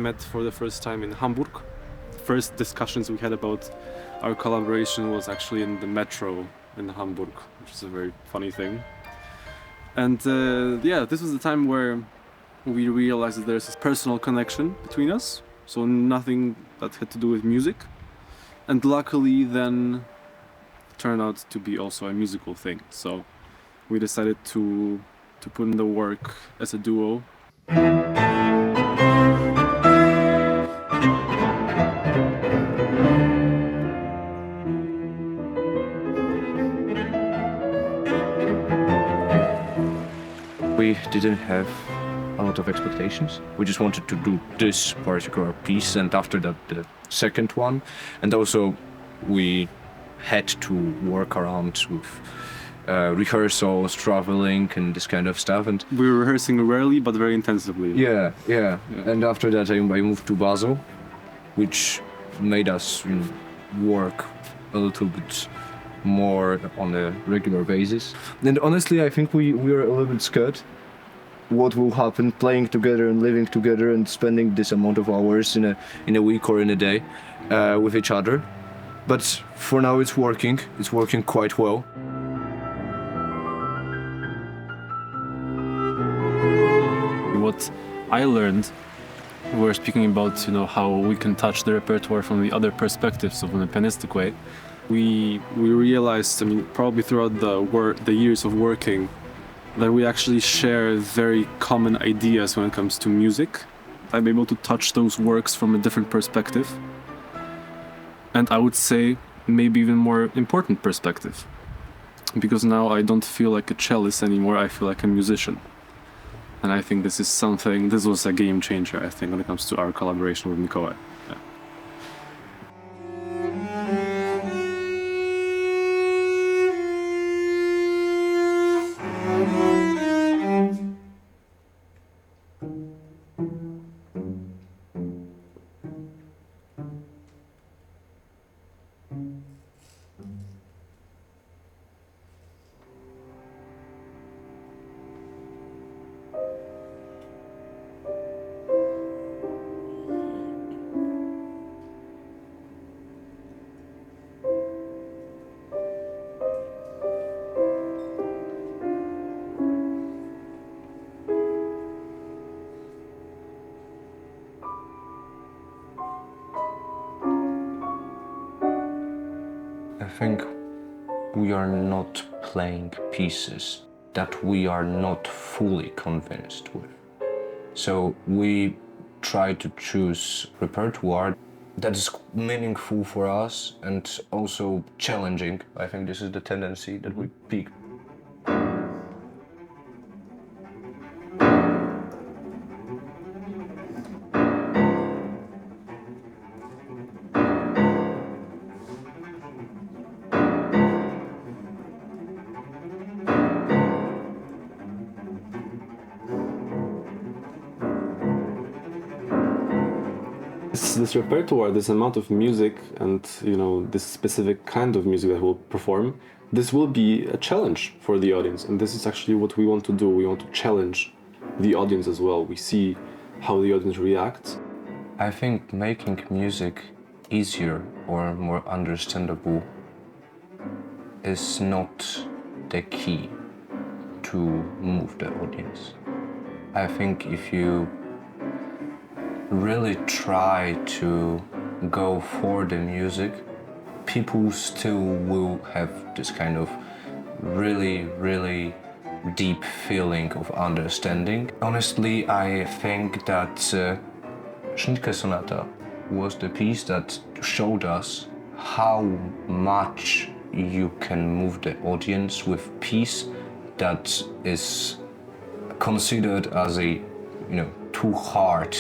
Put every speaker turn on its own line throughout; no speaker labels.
met for the first time in Hamburg. First discussions we had about our collaboration was actually in the metro in Hamburg, which is a very funny thing. And this was the time where we realized that there's this personal connection between us, so nothing that had to do with music. And luckily then turned out to be also a musical thing. So we decided to put in the work as a duo.
We didn't have a lot of expectations. We just wanted to do this particular piece, and after that the second one. And also we had to work around with rehearsals, traveling and this kind of stuff. And
we were rehearsing rarely but very intensively.
Yeah. And after that I moved to Basel, which made us work a little bit more on a regular basis. And honestly, I think we were a little bit scared what will happen playing together and living together and spending this amount of hours in a week or in a day with each other. But for now it's working quite well.
What I learned, we were speaking about how we can touch the repertoire from the other perspectives, so from a pianistic way. We realized, probably throughout the years of working, that we actually share very common ideas when it comes to music. I'm able to touch those works from a different perspective. And I would say maybe even more important perspective. Because now I don't feel like a cellist anymore, I feel like a musician. And I think this was a game changer, I think, when it comes to our collaboration with Mikołaj. Yeah.
I think we are not playing pieces that we are not fully convinced with. So we try to choose repertoire that is meaningful for us and also challenging. I think this is the tendency that we pick.
This repertoire, this amount of music and this specific kind of music that we'll perform, this will be a challenge for the audience, and this is actually what we want to do. We want to challenge the audience as well. We see how the audience reacts.
I think making music easier or more understandable is not the key to move the audience. I think if you really try to go for the music, people still will have this kind of really, really deep feeling of understanding. Honestly, I think that Schnitke Sonata was the piece that showed us how much you can move the audience with piece that is considered as a too hard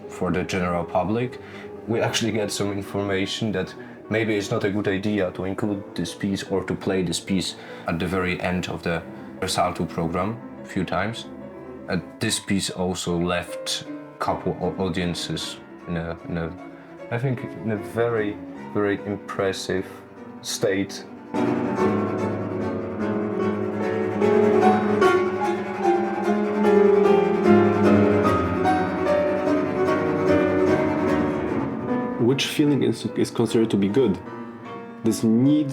for the general public. We actually get some information that maybe it's not a good idea to include this piece or to play this piece at the very end of the recital program a few times. This piece also left a couple of audiences in a very, very impressive state.
which feeling is considered to be good. This need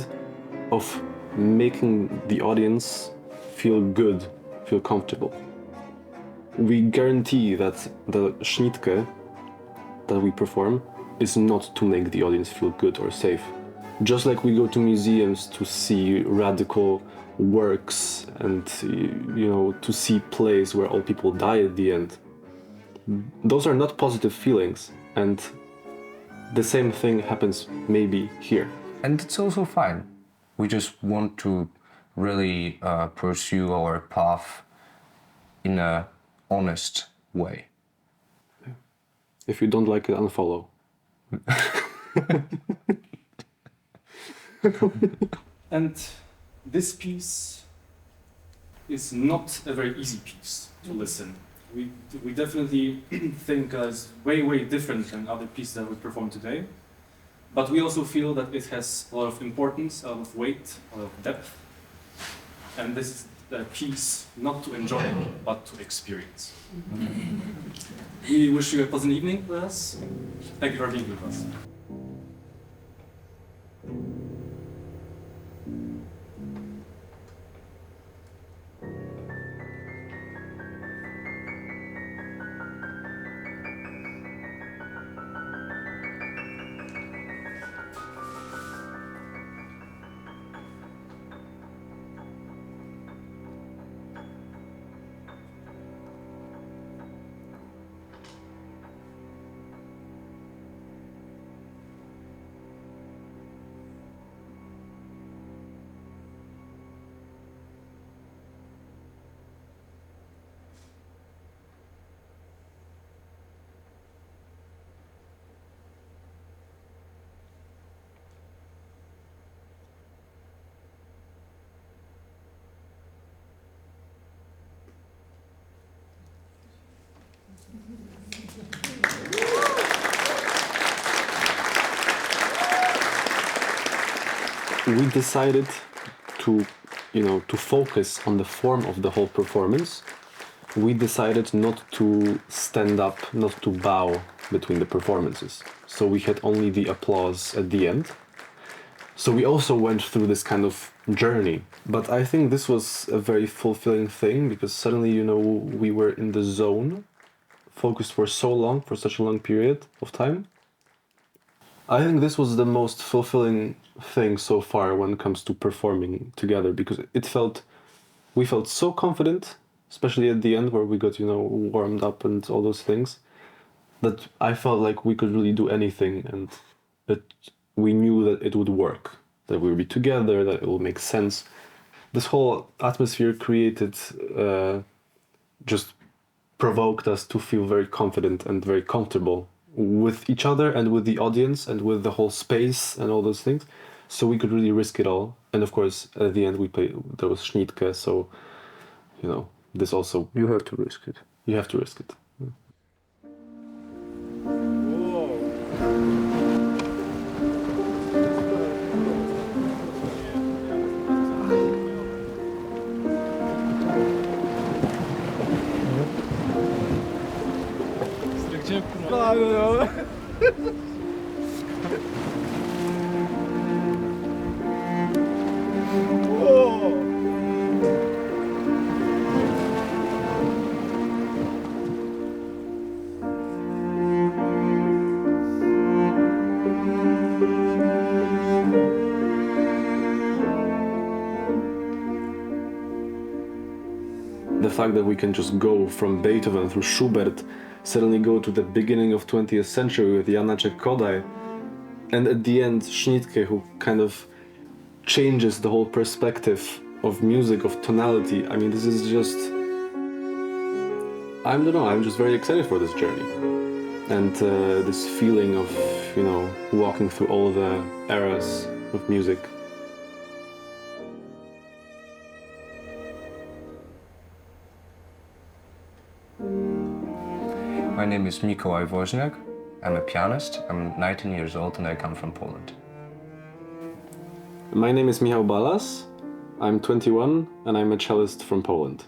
of making the audience feel good, feel comfortable. We guarantee that the Schnittke that we perform is not to make the audience feel good or safe. Just like we go to museums to see radical works and, you know, to see plays where all people die at the end. Those are not positive feelings, and the same thing happens maybe here.
And it's also fine. We just want to really pursue our path in a honest way.
If you don't like it, unfollow.
And this piece is not a very easy piece to listen. We definitely think it's way different than other pieces that we perform today. But we also feel that it has a lot of importance, a lot of weight, a lot of depth. And this is a piece not to enjoy, but to experience. We wish you a pleasant evening with us. Thank you for being with us.
We decided to, to focus on the form of the whole performance. We decided not to stand up, not to bow between the performances. So we had only the applause at the end. So we also went through this kind of journey. But I think this was a very fulfilling thing because suddenly, we were in the zone, focused for so long, for such a long period of time. I think this was the most fulfilling thing so far when it comes to performing together because we felt so confident, especially at the end where we got, warmed up and all those things, that I felt like we could really do anything and that we knew that it would work, that we would be together, that it would make sense. This whole atmosphere created, just provoked us to feel very confident and very comfortable with each other and with the audience and with the whole space and all those things. So we could really risk it all. And of course, at the end there was Schnittke, so, this also...
You have to risk it.
You have to risk it. The fact that we can just go from Beethoven through Schubert, suddenly go to the beginning of 20th century with Janáček Kodaj, and at the end Schnittke, who kind of changes the whole perspective of music, of tonality. I mean, this is just... I don't know, I'm just very excited for this journey. And this feeling of, walking through all the eras of music.
My name is Mikołaj Woźniak. I'm a pianist. I'm 19 years old and I come from Poland.
My name is Michał Balas. I'm 21 and I'm a cellist from Poland.